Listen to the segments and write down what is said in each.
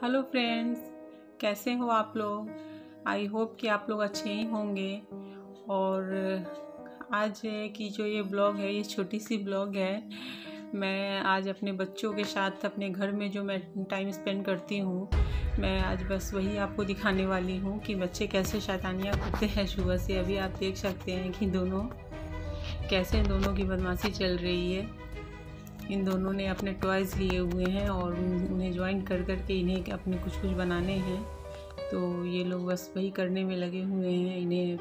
Hello friends, कैसे हो आप लोग। आई होप कि आप लोग अच्छे ही होंगे। और आज की जो ये ब्लॉग है, ये छोटी सी ब्लॉग है। मैं आज अपने बच्चों के साथ अपने घर में जो मैं टाइम स्पेंड करती हूँ, मैं आज बस वही आपको दिखाने वाली हूँ कि बच्चे कैसे शैतानियाँ करते हैं सुबह से। अभी आप देख सकते हैं कि कैसे दोनों की बदमाशी चल रही है। इन दोनों ने अपने टॉयज़ लिए हुए हैं और उन्हें ज्वाइन कर के इन्हें अपने कुछ बनाने हैं। तो ये लोग बस वही करने में लगे हुए हैं। इन्हें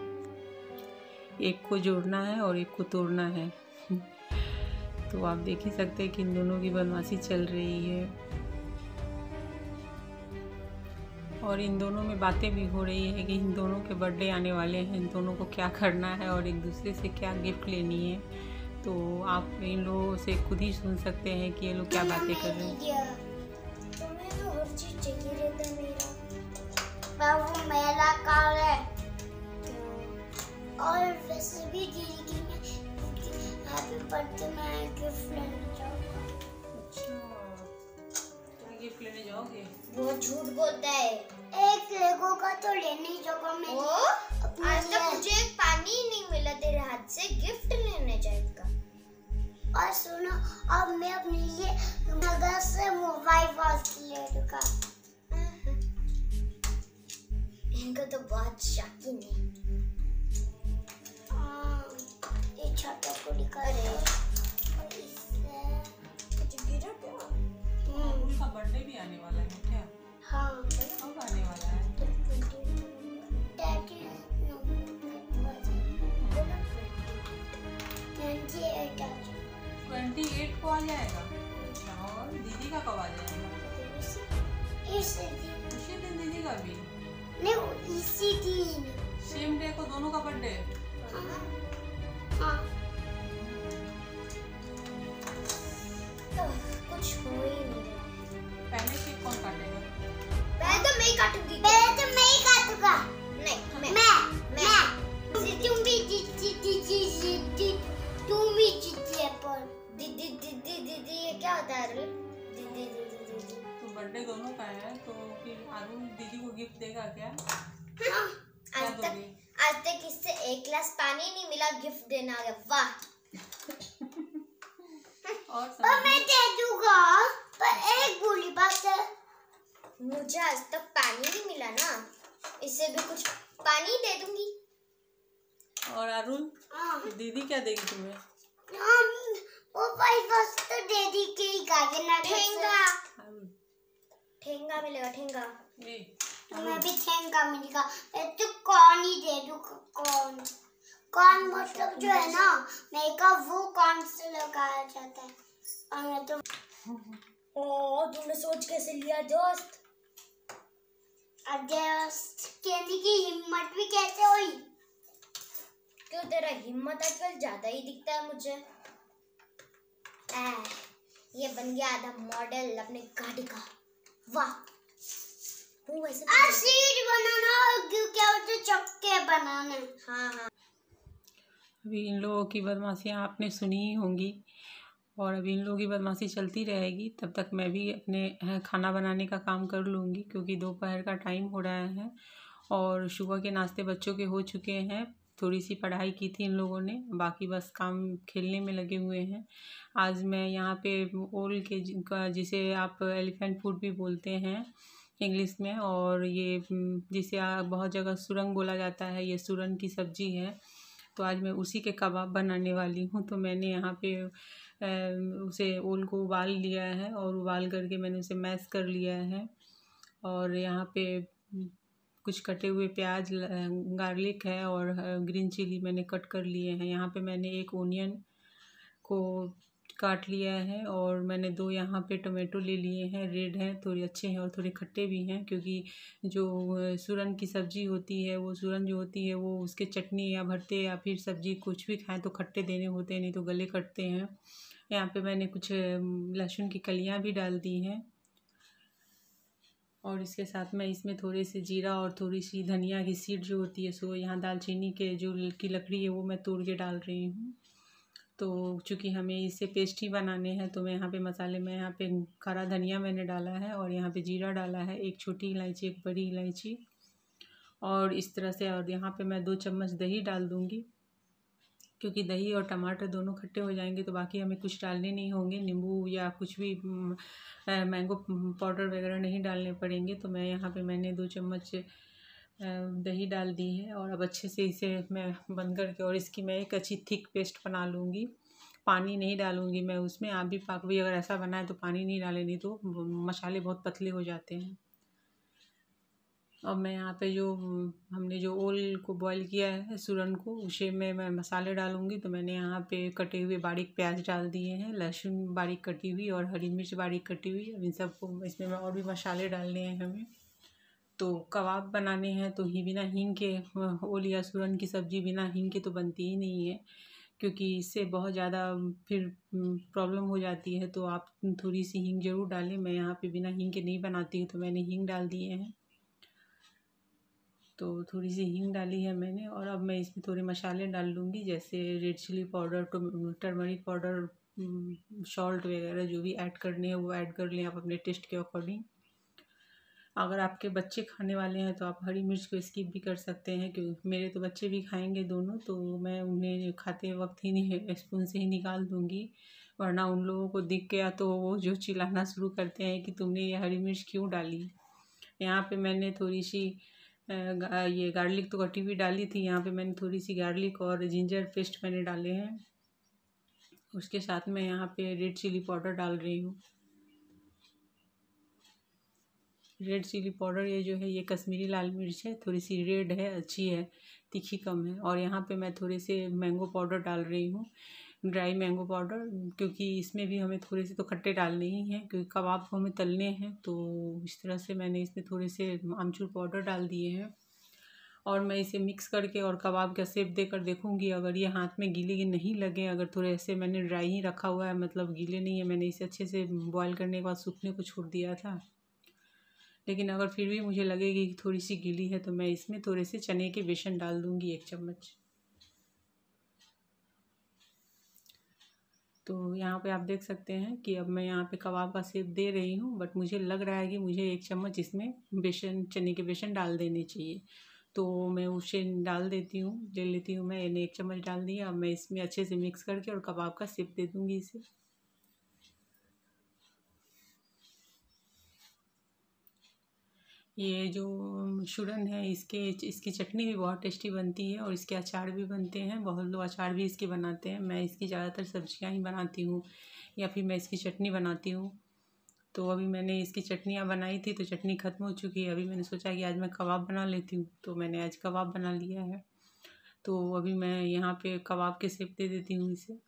एक को जोड़ना है और एक को तोड़ना है। तो आप देख ही सकते हैं कि इन दोनों की बदमाशी चल रही है और इन दोनों में बातें भी हो रही है कि इन दोनों के बर्थडे आने वाले हैं, इन दोनों को क्या करना है और एक दूसरे से क्या गिफ्ट लेनी है। तो आप इन लोगों से खुद ही सुन सकते हैं कि ये लोग क्या बातें कर रहे हैं। तुम्हें तो हर चीज चाहिए रहता है मेरा, वो मेरा कार है। और वैसे भी दीदी की मैं हैप्पी बर्थडे में गिफ्ट लेने जाऊंगा। अच्छा, तुम गिफ्ट लेने जाओगे? वो झूठ बोलता है। एक लेगो का तो लेने जाऊंगा मैं। आज तक मुझे एक पानी ही नहीं मिला तेरे हाथ से, गिफ्ट लेने जाएगा। और सुनो, अब मैं अपने लिए नगर से मोबाइल फोन ले लूंगा। इनको तो बहुत शौकीन है। ये छोटा को निकाल दो। गिरा क्या? उनका बर्थडे भी आने वाला है क्या? हाँ, कब आने वाला है? डैडी 28 को आ जाएगा। अच्छा, और दीदी का कब आ जाएगा? इसी दिन दीदी का भी? नहीं, इसी दिन। सेम डे को दोनों का बर्थडे? हाँ। कुछ हो ही नहीं रहा। पहले केक कौन काटेगा? पहले तो मैं ही काटूंगी। पहले तो मैं ही काटूंगा। नहीं, मैं। तुम भी जीती है पर दीदी ये क्या होता है अरुण? दीदी तो बर्थडे दोनों का है, तो फिर अरुण दीदी को गिफ्ट देगा क्या? हाँ, आज तक इससे एक गिलास पानी नहीं मिला, गिफ्ट देना आ गया। वाह। और मैं दे दूंगा, पर एक बुरी बात है, मुझे आज तक पानी नहीं मिला ना, इससे भी कुछ पानी दे दूंगी। और अरुण, दीदी क्या देगी तुम्हें? वो भाई बस तो दीदी के ही गाना ठेंगा मिलेगा। ठेंगा मैं भी ठेंगा मिलेगा। तो कौन ही दे दूँ? कौन मतलब जो है ना मेकअप, वो कौन से लगाया जाता है। और मैं तो तुमने सोच कैसे लिया दोस्त? कहने की हिम्मत भी कैसे हुई? क्यों, तेरा हिम्मत आजकल ज्यादा ही दिखता है मुझे। ये बन गया आधा मॉडल अपने गाड़ी का। वाह। वो वैसे सीट बनाना क्या होता है? चक्के बनाने। हाँ। अभी इन लोगों की बदमाशियाँ आपने सुनी ही होंगी और अभी इन लोगों की बदमाशी चलती रहेगी। तब तक मैं भी अपने खाना बनाने का काम कर लूँगी, क्योंकि दोपहर का टाइम हो रहा है और सुबह के नाश्ते बच्चों के हो चुके हैं। थोड़ी सी पढ़ाई की थी इन लोगों ने, बाकी बस काम खेलने में लगे हुए हैं। आज मैं यहाँ पे ओल के जिसे आप एलिफेंट फूड भी बोलते हैं इंग्लिश में, और ये जिसे बहुत जगह सुरंग बोला जाता है, ये सुरन की सब्ज़ी है। तो आज मैं उसी के कबाब बनाने वाली हूँ। तो मैंने यहाँ पे उसे ओल को उबाल लिया है और उबाल करके मैंने उसे मैश कर लिया है। और यहाँ पे कुछ कटे हुए प्याज, गार्लिक है और ग्रीन चिली मैंने कट कर लिए हैं। यहाँ पे मैंने एक ओनियन को काट लिया है और मैंने 2 यहाँ पे टोमेटो ले लिए हैं। रेड हैं, थोड़े अच्छे हैं और थोड़े खट्टे भी हैं, क्योंकि जो सूरन की सब्ज़ी होती है, वो सूरन जो होती है वो उसके चटनी या भरते या फिर सब्ज़ी कुछ भी खाएं तो खट्टे देने होते हैं, नहीं तो गले कटते हैं। यहाँ पे मैंने कुछ लहसुन की कलियाँ भी डाल दी हैं और इसके साथ में इसमें थोड़े से जीरा और थोड़ी सी धनिया की सीड जो होती है, सो यहाँ दालचीनी के जो की लकड़ी है वो मैं तोड़ के डाल रही हूँ। तो चूँकि हमें इसे पेस्ट ही बनाने हैं तो मैं यहाँ पे मसाले में यहाँ पे खड़ा धनिया मैंने डाला है और यहाँ पे जीरा डाला है, 1 छोटी इलायची 1 बड़ी इलायची, और इस तरह से। और यहाँ पे मैं 2 चम्मच दही डाल दूँगी, क्योंकि दही और टमाटर दोनों खट्टे हो जाएंगे तो बाकी हमें कुछ डालने नहीं होंगे, नींबू या कुछ भी मैंगो पाउडर वगैरह नहीं डालने पड़ेंगे। तो मैं यहाँ पे मैंने 2 चम्मच दही डाल दी है और अब अच्छे से इसे मैं बंद करके और इसकी मैं एक अच्छी थिक पेस्ट बना लूँगी। पानी नहीं डालूँगी मैं उसमें, आप भी पाक भी अगर ऐसा बनाए तो पानी नहीं डालें, नहीं तो मसाले बहुत पतले हो जाते हैं। अब मैं यहाँ पे जो हमने जो ओल को बॉईल किया है सूरन को, उसे मैं मसाले डालूँगी। तो मैंने यहाँ पे कटे हुए बारीक प्याज डाल दिए हैं, लहसुन बारीक कटी हुई और हरी मिर्च बारीक कटी हुई। अब इन सबको इसमें मैं और भी मसाले डालने हैं हमें। तो कबाब बनाने हैं तो ही बिना हींग के ओल या सूरन की सब्ज़ी बिना हींग के तो बनती ही नहीं है, क्योंकि इससे बहुत ज़्यादा फिर प्रॉब्लम हो जाती है। तो आप थोड़ी सी हींग ज़रूर डालें। मैं यहाँ पे बिना हींग के नहीं बनाती हूँ तो मैंने हींग डाल दिए हैं। तो थोड़ी सी हींग डाली है मैंने और अब मैं इसमें थोड़े मसाले डाल लूँगी, जैसे red chilli powder, turmeric powder, salt वगैरह जो भी ऐड करने हैं वो ऐड कर लें आप अपने टेस्ट के अकॉर्डिंग। अगर आपके बच्चे खाने वाले हैं तो आप हरी मिर्च को स्किप भी कर सकते हैं, क्योंकि मेरे तो बच्चे भी खाएंगे दोनों, तो मैं उन्हें खाते वक्त ही नहीं स्पून से ही निकाल दूँगी, वरना उन लोगों को दिख गया तो वो जो चिल्लाना शुरू करते हैं कि तुमने ये हरी मिर्च क्यों डाली। यहाँ पे मैंने थोड़ी सी ये गार्लिक तो कटी हुई डाली थी, यहाँ पे मैंने थोड़ी सी गार्लिक और जिंजर पेस्ट मैंने डाले हैं। उसके साथ में यहाँ पे रेड चिली पाउडर डाल रही हूँ। रेड चिली पाउडर ये जो है ये कश्मीरी लाल मिर्च है, थोड़ी सी रेड है, अच्छी है, तीखी कम है। और यहाँ पे मैं थोड़े से मैंगो पाउडर डाल रही हूँ, ड्राई मैंगो पाउडर, क्योंकि इसमें भी हमें थोड़े से तो खट्टे डालने ही हैं, क्योंकि कबाब को हमें तलने हैं। तो इस तरह से मैंने इसमें थोड़े से आमचूर पाउडर डाल दिए हैं और मैं इसे मिक्स करके और कबाब का शेप देकर देखूंगी। अगर ये हाथ में गीले नहीं लगे, अगर थोड़े ऐसे, मैंने ड्राई ही रखा हुआ है, मतलब गीले नहीं है, मैंने इसे अच्छे से बॉयल करने के बाद सूखने को छोड़ दिया था, लेकिन अगर फिर भी मुझे लगेगी कि थोड़ी सी गीली है तो मैं इसमें थोड़े से चने के बेसन डाल दूँगी 1 चम्मच। तो यहाँ पे आप देख सकते हैं कि अब मैं यहाँ पे कबाब का शेप दे रही हूँ, बट मुझे लग रहा है कि मुझे 1 चम्मच इसमें बेसन, चने के बेसन डाल देने चाहिए। तो मैं उसे डाल देती हूँ, ले लेती हूँ, मैंने 1 चम्मच डाल दिया। अब मैं इसमें अच्छे से मिक्स करके और कबाब का शेप दे दूँगी इसे। ये जो शूरन है इसकी चटनी भी बहुत टेस्टी बनती है और इसके अचार भी बनते हैं, बहुत लोग अचार भी इसके बनाते हैं। मैं इसकी ज़्यादातर सब्जियां ही बनाती हूँ या फिर मैं इसकी चटनी बनाती हूँ। तो अभी मैंने इसकी चटनियाँ बनाई थी तो चटनी ख़त्म हो चुकी है। अभी मैंने सोचा कि आज मैं कबाब बना लेती हूँ, तो मैंने आज कबाब बना लिया है। तो अभी मैं यहाँ पे कबाब के शेप दे देती हूँ इसे।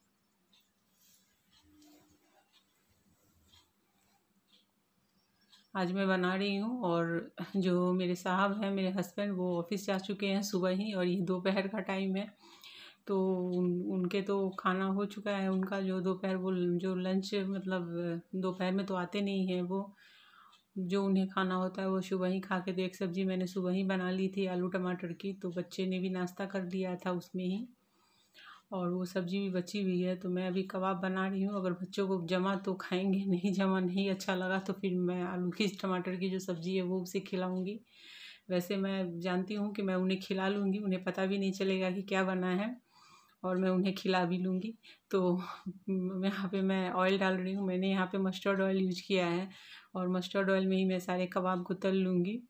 आज मैं बना रही हूँ और जो मेरे साहब हैं, मेरे हस्बैंड, वो ऑफिस जा चुके हैं सुबह ही और ये दोपहर का टाइम है। तो उनके तो खाना हो चुका है, उनका जो दोपहर वो जो लंच, मतलब दोपहर में तो आते नहीं हैं वो, जो उन्हें खाना होता है वो सुबह ही खा के। तो एक सब्ज़ी मैंने सुबह ही बना ली थी आलू टमाटर की, तो बच्चे ने भी नाश्ता कर लिया था उसमें ही और वो सब्ज़ी भी बची हुई है। तो मैं अभी कबाब बना रही हूँ, अगर बच्चों को जमा तो खाएंगे, नहीं जमा नहीं अच्छा लगा तो फिर मैं आलू की टमाटर की जो सब्ज़ी है वो उसे खिलाऊँगी। वैसे मैं जानती हूँ कि मैं उन्हें खिला लूँगी, उन्हें पता भी नहीं चलेगा कि क्या बना है और मैं उन्हें खिला भी लूँगी। तो यहाँ पे मैं ऑयल डाल रही हूँ, मैंने यहाँ पे मस्टर्ड ऑयल यूज किया है और मस्टर्ड ऑयल में ही मैं सारे कबाब को तल लूँगी।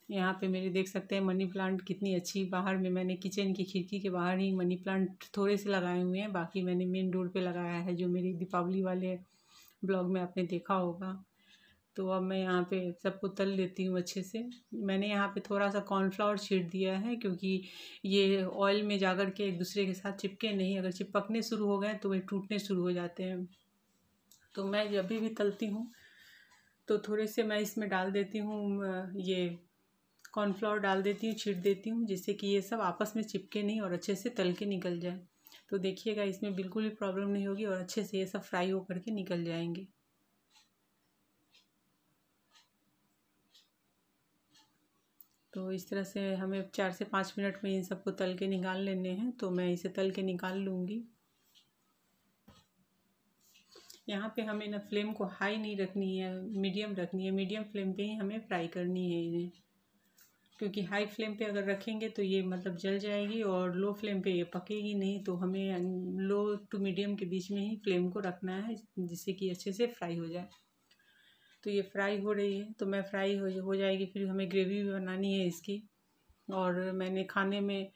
यहाँ पे मेरे देख सकते हैं मनी प्लांट कितनी अच्छी, बाहर में मैंने किचन की खिड़की के बाहर ही मनी प्लांट थोड़े से लगाए हुए हैं, बाकी मैंने मेन डोर पे लगाया है, जो मेरी दीपावली वाले ब्लॉग में आपने देखा होगा। तो अब मैं यहाँ पे सबको तल लेती हूँ अच्छे से। मैंने यहाँ पे थोड़ा सा कॉर्नफ्लावर छीट दिया है, क्योंकि ये ऑयल में जाकर के एक दूसरे के साथ चिपके नहीं, अगर चिपकने शुरू हो गए तो वे टूटने शुरू हो जाते हैं। तो मैं जब भी तलती हूँ तो थोड़े से मैं इसमें डाल देती हूँ, ये कॉर्नफ्लावर डाल देती हूँ, छीट देती हूँ, जिससे कि ये सब आपस में चिपके नहीं और अच्छे से तल के निकल जाए। तो देखिएगा इसमें बिल्कुल भी प्रॉब्लम नहीं होगी और अच्छे से ये सब फ्राई होकर के निकल जाएंगे। तो इस तरह से हमें 4 से 5 मिनट में इन सबको तल के निकाल लेने हैं। तो मैं इसे तल के निकाल लूँगी। यहाँ पे हमें ना फ्लेम को हाई नहीं रखनी है, मीडियम रखनी है। मीडियम फ्लेम पे ही हमें फ्राई करनी है इन्हें, क्योंकि हाई फ्लेम पे अगर रखेंगे तो ये मतलब जल जाएगी और लो फ्लेम पे ये पकेगी नहीं। तो हमें लो टू मीडियम के बीच में ही फ्लेम को रखना है, जिससे कि अच्छे से फ्राई हो जाए। तो ये फ्राई हो रही है, तो मैं फ्राई हो जाएगी। फिर हमें ग्रेवी भी बनानी है इसकी। और मैंने खाने में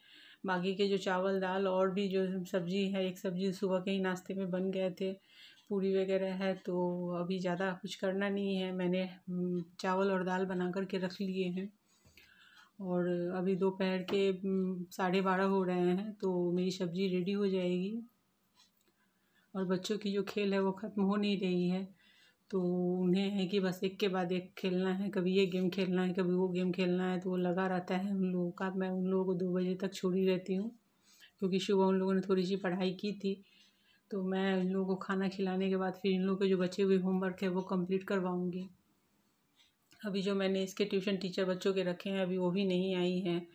बाकी के जो चावल दाल और भी जो सब्ज़ी है, एक सब्ज़ी सुबह के ही नाश्ते में बन गए थे, पूरी वगैरह है। तो अभी ज़्यादा कुछ करना नहीं है, मैंने चावल और दाल बना कर के रख लिए हैं। और अभी दोपहर के 12:30 हो रहे हैं, तो मेरी सब्ज़ी रेडी हो जाएगी। और बच्चों की जो खेल है वो ख़त्म हो नहीं रही है, तो उन्हें है कि बस एक के बाद एक खेलना है, कभी ये गेम खेलना है, कभी वो गेम खेलना है। तो वो लगा रहता है उन लोगों का। मैं उन लोगों को 2 बजे तक छोड़ी रहती हूँ, क्योंकि सुबह उन लोगों ने थोड़ी सी पढ़ाई की थी। तो मैं इन लोगों को खाना खिलाने के बाद फिर इन लोगों के जो बचे हुए होमवर्क है वो कंप्लीट करवाऊँगी। अभी जो मैंने इसके ट्यूशन टीचर बच्चों के रखे हैं, अभी वो भी नहीं आई हैं।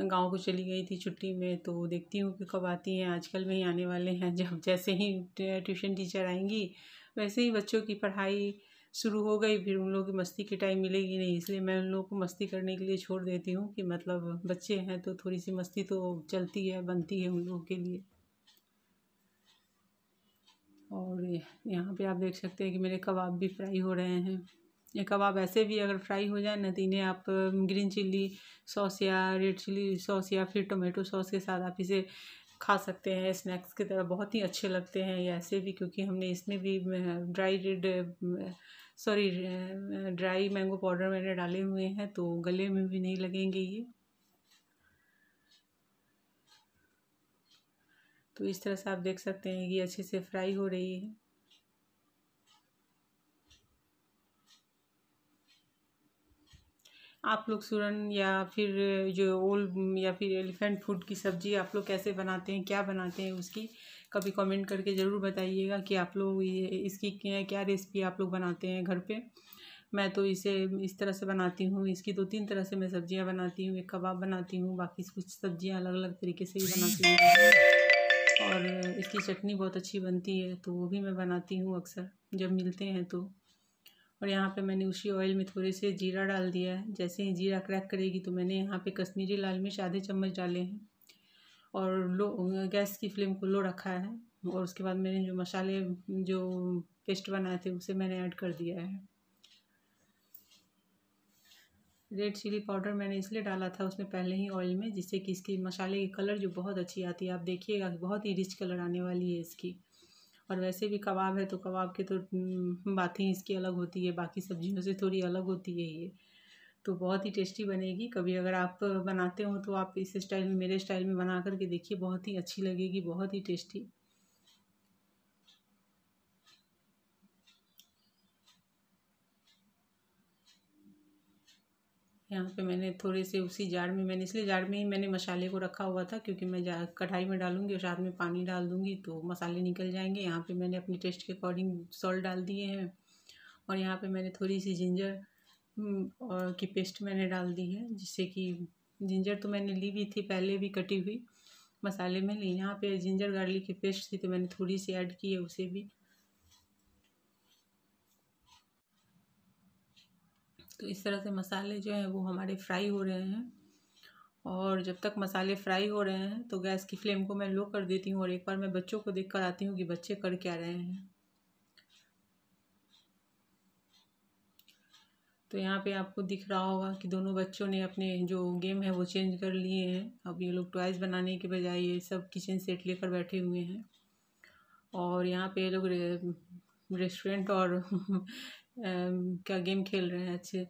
गाँव को चली गई थी छुट्टी में, तो देखती हूँ कि कब आती हैं। आजकल में ही आने वाले हैं। जब जैसे ही ट्यूशन टीचर आएंगी वैसे ही बच्चों की पढ़ाई शुरू हो गई, फिर उन लोगों की मस्ती की टाइम मिलेगी नहीं। इसलिए मैं उन लोगों को मस्ती करने के लिए छोड़ देती हूँ कि मतलब बच्चे हैं तो थोड़ी सी मस्ती तो चलती है, बनती है उन लोगों के लिए। और यहाँ पे आप देख सकते हैं कि मेरे कबाब भी फ्राई हो रहे हैं। ये कबाब ऐसे भी अगर फ्राई हो जाए ना, तो इन्हें आप ग्रीन चिल्ली सॉस या रेड चिल्ली सॉस या फिर टोमेटो सॉस के साथ आप इसे खा सकते हैं स्नैक्स की तरह। बहुत ही अच्छे लगते हैं ये ऐसे भी, क्योंकि हमने इसमें भी ड्राई मैंगो पाउडर मैंने डाले हुए हैं, तो गले में भी नहीं लगेंगे ये। तो इस तरह से आप देख सकते हैं कि अच्छे से फ्राई हो रही है। आप लोग सूरन या फिर जो ओल या फिर एलिफेंट फूड की सब्ज़ी आप लोग कैसे बनाते हैं, क्या बनाते हैं, उसकी कभी कमेंट करके ज़रूर बताइएगा कि आप लोग ये इसकी क्या रेसिपी आप लोग बनाते हैं घर पे। मैं तो इसे इस तरह से बनाती हूँ। इसकी 2-3 तरह से मैं सब्जियाँ बनाती हूँ। एक कबाब बनाती हूँ, बाकी कुछ सब्जियाँ अलग अलग तरीके से ही बनाती हूँ। और इसकी चटनी बहुत अच्छी बनती है, तो वो भी मैं बनाती हूँ अक्सर जब मिलते हैं तो। और यहाँ पे मैंने उसी ऑयल में थोड़े से जीरा डाल दिया है। जैसे ही जीरा क्रैक करेगी तो मैंने यहाँ पे कश्मीरी लाल मिर्च आधे चम्मच डाले हैं। और लो गैस की फ्लेम को लो रखा है। और उसके बाद मैंने जो मसाले जो पेस्ट बनाए थे उसे मैंने ऐड कर दिया है। रेड चिली पाउडर मैंने इसलिए डाला था उसमें पहले ही ऑयल में, जिससे कि इसकी मसाले की कलर जो बहुत अच्छी आती है। आप देखिएगा कि बहुत ही रिच कलर आने वाली है इसकी। और वैसे भी कबाब है तो कबाब की तो बात ही इसकी अलग होती है, बाकी सब्जियों से थोड़ी अलग होती है ये। तो बहुत ही टेस्टी बनेगी। कभी अगर आप बनाते हो तो आप इस स्टाइल में, मेरे स्टाइल में बना करके देखिए, बहुत ही अच्छी लगेगी, बहुत ही टेस्टी। यहाँ पे मैंने थोड़े से उसी जार में, मैंने इसलिए जार में ही मैंने मसाले को रखा हुआ था, क्योंकि मैं कढ़ाई में डालूंगी और साथ में पानी डाल दूंगी तो मसाले निकल जाएंगे। यहाँ पे मैंने अपनी टेस्ट के अकॉर्डिंग सॉल्ट डाल दिए हैं। और यहाँ पे मैंने थोड़ी सी जिंजर और की पेस्ट मैंने डाल दी है, जिससे कि जिंजर तो मैंने ली भी थी पहले भी कटी हुई मसाले में, लेकिन यहाँ पे जिंजर गार्लिक की पेस्ट थी तो मैंने थोड़ी सी ऐड की है उसे भी। तो इस तरह से मसाले जो हैं वो हमारे फ्राई हो रहे हैं। और जब तक मसाले फ्राई हो रहे हैं तो गैस की फ्लेम को मैं लो कर देती हूँ और एक बार मैं बच्चों को देख कर आती हूँ कि बच्चे कर क्या रहे हैं। तो यहाँ पे आपको दिख रहा होगा कि दोनों बच्चों ने अपने जो गेम है वो चेंज कर लिए हैं। अब ये लोग टॉयज़ बनाने के बजाय ये सब किचन सेट लेकर बैठे हुए हैं। और यहाँ पे ये लोग रेस्टोरेंट और क्या गेम खेल रहे हैं।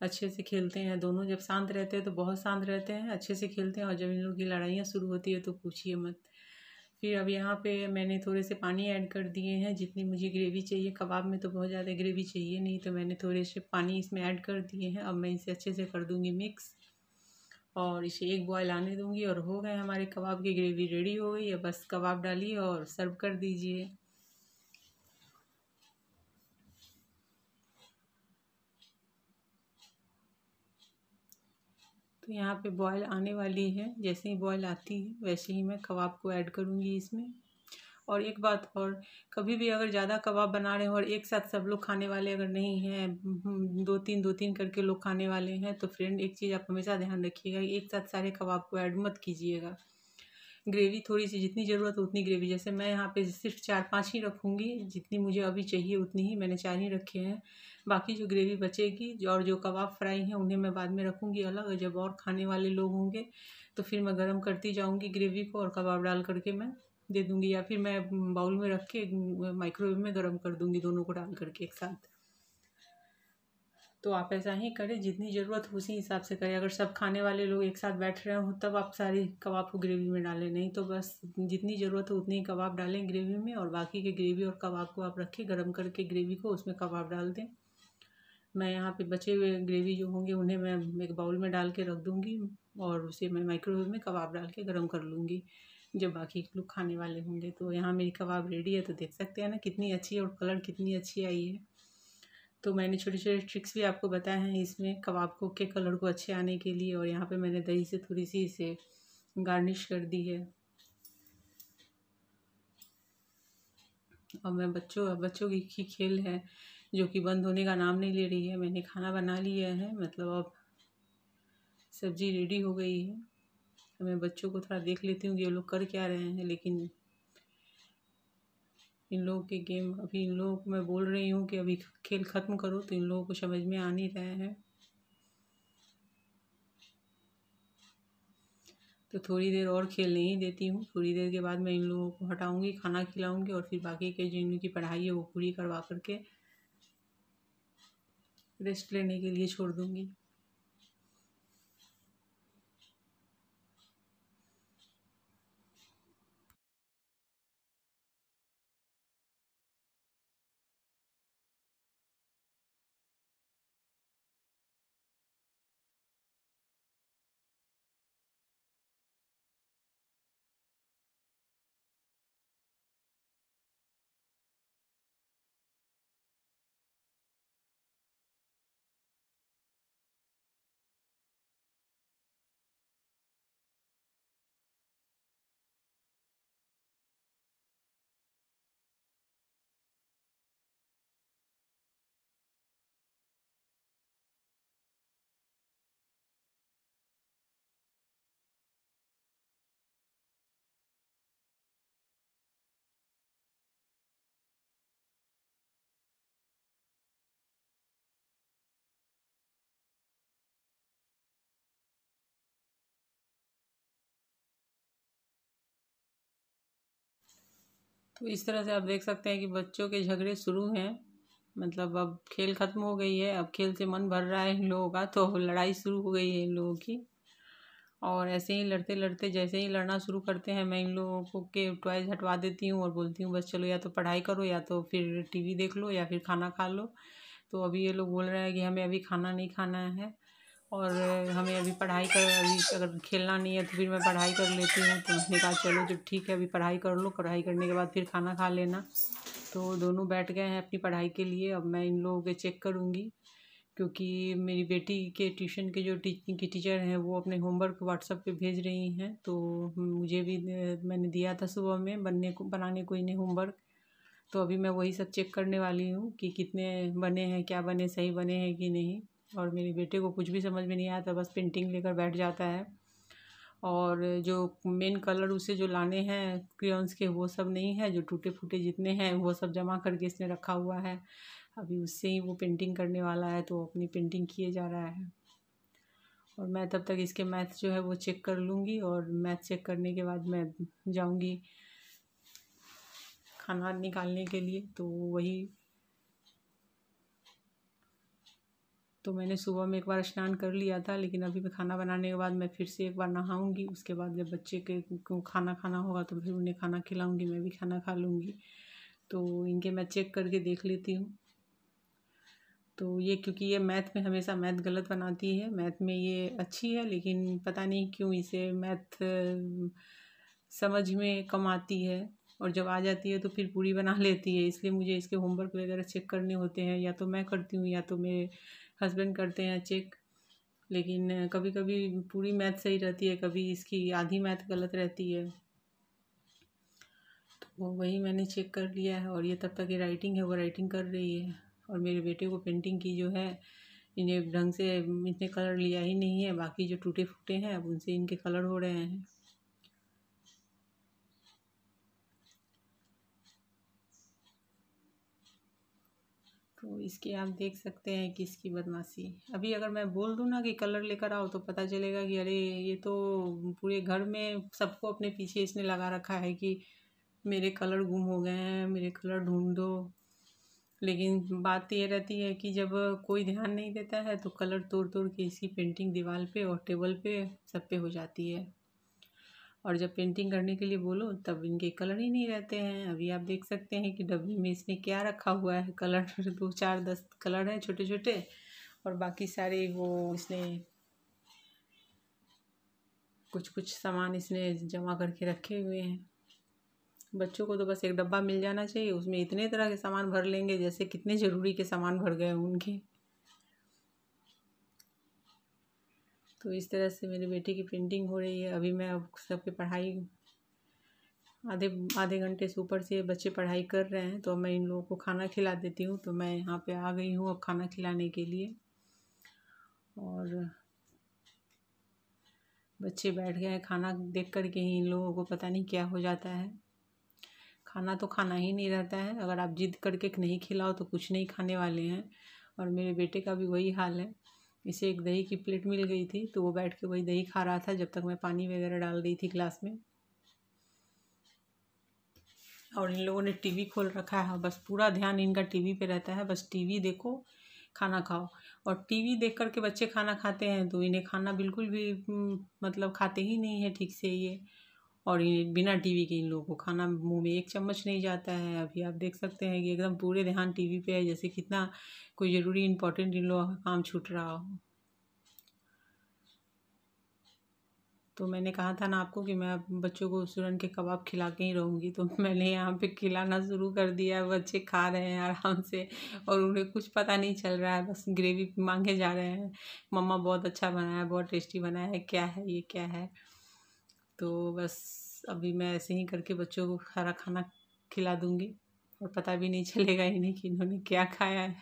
अच्छे से खेलते हैं दोनों। जब शांत रहते हैं तो बहुत शांत रहते हैं, अच्छे से खेलते हैं। और जब इन लोग की लड़ाइयाँ शुरू होती है तो पूछिए मत। फिर अब यहाँ पे मैंने थोड़े से पानी ऐड कर दिए हैं, जितनी मुझे ग्रेवी चाहिए। कबाब में तो बहुत ज़्यादा ग्रेवी चाहिए नहीं, तो मैंने थोड़े से पानी इसमें ऐड कर दिए हैं। अब मैं इसे अच्छे से कर दूँगी मिक्स और इसे एक बॉयल आने दूँगी। और हो गए हमारे कबाब की ग्रेवी रेडी हो गई है। बस कबाब डालिए और सर्व कर दीजिए। तो यहाँ पे बॉयल आने वाली है, जैसे ही बॉयल आती है वैसे ही मैं कबाब को ऐड करूँगी इसमें। और एक बात और, कभी भी अगर ज़्यादा कबाब बना रहे हो और एक साथ सब लोग खाने वाले अगर नहीं हैं, दो तीन करके लोग खाने वाले हैं, तो फ्रेंड एक चीज़ आप हमेशा ध्यान रखिएगा, एक साथ सारे कबाब को ऐड मत कीजिएगा। ग्रेवी थोड़ी सी जितनी ज़रूरत हो उतनी ग्रेवी, जैसे मैं यहाँ पे सिर्फ 4-5 ही रखूँगी, जितनी मुझे अभी चाहिए उतनी ही, मैंने 4 ही रखे हैं। बाकी जो ग्रेवी बचेगी और जो कबाब फ्राई हैं उन्हें मैं बाद में रखूँगी अलग, और जब और खाने वाले लोग होंगे तो फिर मैं गर्म करती जाऊँगी ग्रेवी को, और कबाब डाल करके मैं दे दूँगी, या फिर मैं बाउल में रख के माइक्रोवेव में गर्म कर दूँगी दोनों को डाल करके एक साथ। तो आप ऐसा ही करें, जितनी ज़रूरत हो उसी हिसाब से करें। अगर सब खाने वाले लोग एक साथ बैठ रहे हो तब आप सारी कबाब को ग्रेवी में डालें, नहीं तो बस जितनी ज़रूरत हो उतनी ही कबाब डालें ग्रेवी में, और बाकी के ग्रेवी और कबाब को आप रखें गर्म करके, ग्रेवी को उसमें कबाब डाल दें। मैं यहाँ पे बचे हुए ग्रेवी जो होंगे उन्हें मैं एक बाउल में डाल के रख दूँगी, और उसे मैं माइक्रोवेव में कबाब डाल के गर्म कर लूँगी जब बाकी लोग खाने वाले होंगे। तो यहाँ मेरी कबाब रेडी है, तो देख सकते हैं ना कितनी अच्छी है और कलर कितनी अच्छी आई है। तो मैंने छोटे छोटे ट्रिक्स भी आपको बताए हैं इसमें कबाब को के कलर को अच्छे आने के लिए, और यहाँ पे मैंने दही से थोड़ी सी इसे गार्निश कर दी है। और मैं बच्चों की खेल है जो कि बंद होने का नाम नहीं ले रही है। मैंने खाना बना लिया है, मतलब अब सब्जी रेडी हो गई है। मैं बच्चों को थोड़ा देख लेती हूँ कि ये लोग कर क्या रहे हैं, लेकिन इन लोगों के गेम, अभी इन लोगों को मैं बोल रही हूँ कि अभी खेल ख़त्म करो, तो इन लोगों को समझ में आ नहीं रहे हैं। तो थोड़ी देर और खेलने ही देती हूँ, थोड़ी देर के बाद मैं इन लोगों को हटाऊँगी, खाना खिलाऊँगी, और फिर बाकी के जो इनकी पढ़ाई है वो पूरी करवा करके रेस्ट लेने के लिए छोड़ दूँगी। तो इस तरह से आप देख सकते हैं कि बच्चों के झगड़े शुरू हैं, मतलब अब खेल ख़त्म हो गई है, अब खेल से मन भर रहा है इन लोगों का, तो लड़ाई शुरू हो गई है इन लोगों की। और ऐसे ही लड़ते लड़ते जैसे ही लड़ना शुरू करते हैं, मैं इन लोगों को के टॉयज़ हटवा देती हूँ और बोलती हूँ बस चलो, या तो पढ़ाई करो या तो फिर टीवी देख लो या फिर खाना खा लो। तो अभी ये लोग बोल रहे हैं कि हमें अभी खाना नहीं खाना है, और हमें अभी अभी अगर खेलना नहीं है तो फिर मैं पढ़ाई कर लेती हूँ। तो मैंने कहा चलो जब ठीक है अभी पढ़ाई कर लो, पढ़ाई करने के बाद फिर खाना खा लेना। तो दोनों बैठ गए हैं अपनी पढ़ाई के लिए। अब मैं इन लोगों के चेक करूँगी, क्योंकि मेरी बेटी के ट्यूशन के जो टीचर हैं वो अपने होमवर्क व्हाट्सएप पे भेज रही हैं। तो मुझे भी मैंने दिया था सुबह में बनाने को इन्हें होमवर्क, तो अभी मैं वही सब चेक करने वाली हूँ कि कितने बने हैं, क्या बने, सही बने हैं कि नहीं। और मेरे बेटे को कुछ भी समझ में नहीं आता, बस पेंटिंग लेकर बैठ जाता है, और जो मेन कलर उसे जो लाने हैं क्रेयॉन्स के वो सब नहीं है, जो टूटे फूटे जितने हैं वो सब जमा करके इसने रखा हुआ है। अभी उससे ही वो पेंटिंग करने वाला है, तो अपनी पेंटिंग किए जा रहा है। और मैं तब तक इसके मैथ जो है वो चेक कर लूँगी, और मैथ चेक करने के बाद मैं जाऊँगी खाना निकालने के लिए। तो वही, तो मैंने सुबह में एक बार स्नान कर लिया था, लेकिन अभी मैं खाना बनाने के बाद मैं फिर से एक बार नहाऊंगी। उसके बाद जब बच्चे को खाना खाना होगा तो फिर उन्हें खाना खिलाऊंगी, मैं भी खाना खा लूँगी। तो इनके मैं चेक करके देख लेती हूँ। तो ये, क्योंकि ये मैथ में हमेशा मैथ गलत बनाती है, मैथ में ये अच्छी है लेकिन पता नहीं क्यों इसे मैथ समझ में कम आती है, और जब आ जाती है तो फिर पूरी बना लेती है। इसलिए मुझे इसके होमवर्क वगैरह चेक करने होते हैं, या तो मैं करती हूँ या तो मेरे हस्बैंड करते हैं चेक। लेकिन कभी कभी पूरी मैथ सही रहती है, कभी इसकी आधी मैथ गलत रहती है। तो वही मैंने चेक कर लिया है। और ये तब तक ये राइटिंग है, वो राइटिंग कर रही है। और मेरे बेटे को पेंटिंग की जो है, इन्हें ढंग से इतने कलर लिया ही नहीं है, बाकी जो टूटे फूटे हैं अब उनसे इनके कलर हो रहे हैं। तो इसकी आप देख सकते हैं कि इसकी बदमाशी। अभी अगर मैं बोल दूँ ना कि कलर लेकर आओ तो पता चलेगा कि अरे ये तो पूरे घर में सबको अपने पीछे इसने लगा रखा है कि मेरे कलर गुम हो गए हैं, मेरे कलर ढूंढ दो। लेकिन बात ये रहती है कि जब कोई ध्यान नहीं देता है तो कलर तोड़ तोड़ के इसकी पेंटिंग दीवार पे और टेबल पे सब पे हो जाती है। और जब पेंटिंग करने के लिए बोलो तब इनके कलर ही नहीं रहते हैं। अभी आप देख सकते हैं कि डब्बी में इसने क्या रखा हुआ है, कलर 2 4 10 कलर हैं छोटे छोटे, और बाकी सारे वो इसने कुछ कुछ सामान इसने जमा करके रखे हुए हैं। बच्चों को तो बस एक डब्बा मिल जाना चाहिए, उसमें इतने तरह के सामान भर लेंगे जैसे कितने ज़रूरी के सामान भर गए उनके। तो इस तरह से मेरे बेटे की पेंटिंग हो रही है। अभी मैं अब सबकी पढ़ाई आधे घंटे से ऊपर से बच्चे पढ़ाई कर रहे हैं, तो मैं इन लोगों को खाना खिला देती हूँ। तो मैं यहाँ पे आ गई हूँ अब खाना खिलाने के लिए। और बच्चे बैठ गए हैं, खाना देख कर के ही इन लोगों को पता नहीं क्या हो जाता है। खाना तो खाना ही नहीं रहता है, अगर आप जिद करके नहीं खिलाओ तो कुछ नहीं खाने वाले हैं। और मेरे बेटे का भी वही हाल है। इसे एक दही की प्लेट मिल गई थी तो वो बैठ के वही दही खा रहा था जब तक मैं पानी वगैरह डाल रही थी ग्लास में। और इन लोगों ने टीवी खोल रखा है, बस पूरा ध्यान इनका टीवी पे रहता है, बस टीवी देखो खाना खाओ। और टीवी देख कर के बच्चे खाना खाते हैं तो इन्हें खाना बिल्कुल भी मतलब खाते ही नहीं है ठीक से ये। और ये बिना टीवी के इन लोगों को खाना मुंह में एक चम्मच नहीं जाता है। अभी आप देख सकते हैं कि एकदम पूरे ध्यान टीवी पे है, जैसे कितना कोई ज़रूरी इम्पोर्टेंट इन लोगों का काम छूट रहा हो। तो मैंने कहा था ना आपको कि मैं बच्चों को सूरन के कबाब खिला के ही रहूँगी, तो मैंने यहाँ पे खिलाना शुरू कर दिया है। बच्चे खा रहे हैं आराम से और उन्हें कुछ पता नहीं चल रहा है, बस ग्रेवी मांगे जा रहे हैं, मम्मा बहुत अच्छा बना है, बहुत टेस्टी बना है, क्या है ये क्या है। तो बस अभी मैं ऐसे ही करके बच्चों को सारा खाना खिला दूँगी और पता भी नहीं चलेगा इन्हें कि इन्होंने क्या खाया है।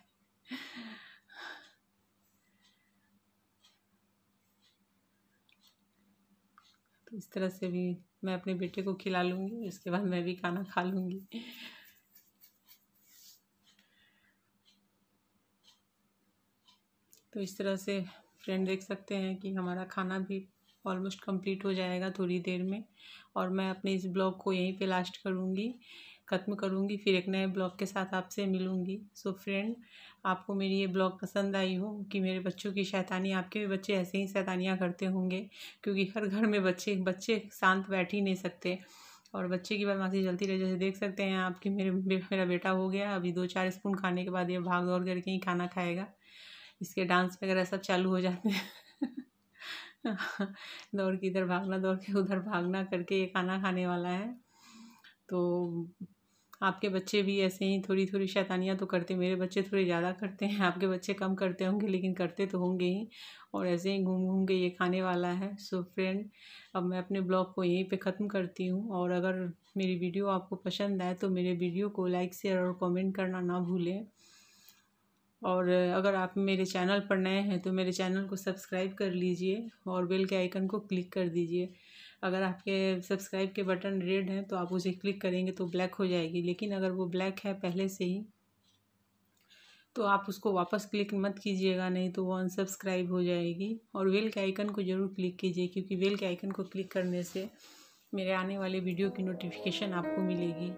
तो इस तरह से भी मैं अपने बेटे को खिला लूँगी, उसके बाद मैं भी खाना खा लूँगी। तो इस तरह से फ्रेंड देख सकते हैं कि हमारा खाना भी ऑलमोस्ट कंप्लीट हो जाएगा थोड़ी देर में। और मैं अपने इस ब्लॉग को यहीं पे लास्ट करूँगी, ख़त्म करूँगी, फिर एक नए ब्लॉग के साथ आपसे मिलूँगी। सो फ्रेंड, आपको मेरी ये ब्लॉग पसंद आई हो कि मेरे बच्चों की शैतानी, आपके भी बच्चे ऐसे ही शैतानियाँ करते होंगे, क्योंकि हर घर में बच्चे शांत बैठ ही नहीं सकते और बच्चे की बदमाशी चलती रहे। जैसे देख सकते हैं आप कि मेरा बेटा हो गया, अभी 2 4 स्पून खाने के बाद ये भाग दौड़ करके ही खाना खाएगा। इसके डांस वगैरह सब चालू हो जाते हैं। दौड़ के इधर भागना, दौड़ के उधर भागना करके ये खाना खाने वाला है। तो आपके बच्चे भी ऐसे ही थोड़ी थोड़ी शैतानियाँ तो करते, मेरे बच्चे थोड़े ज़्यादा करते हैं, आपके बच्चे कम करते होंगे लेकिन करते तो होंगे ही। और ऐसे ही घूम घूम के ये खाने वाला है। सो फ्रेंड, अब मैं अपने ब्लॉग को यहीं पे ख़त्म करती हूँ। और अगर मेरी वीडियो आपको पसंद आए तो मेरे वीडियो को लाइक शेयर और कमेंट करना ना भूलें। और अगर आप मेरे चैनल पर नए हैं तो मेरे चैनल को सब्सक्राइब कर लीजिए और बेल के आइकन को क्लिक कर दीजिए। अगर आपके सब्सक्राइब के बटन रेड हैं तो आप उसे क्लिक करेंगे तो ब्लैक हो जाएगी, लेकिन अगर वो ब्लैक है पहले से ही तो आप उसको वापस क्लिक मत कीजिएगा, नहीं तो वो अनसब्सक्राइब हो जाएगी। और बेल के आइकन को ज़रूर क्लिक कीजिए, क्योंकि बेल के आइकन को क्लिक करने से मेरे आने वाले वीडियो की नोटिफिकेशन आपको मिलेगी।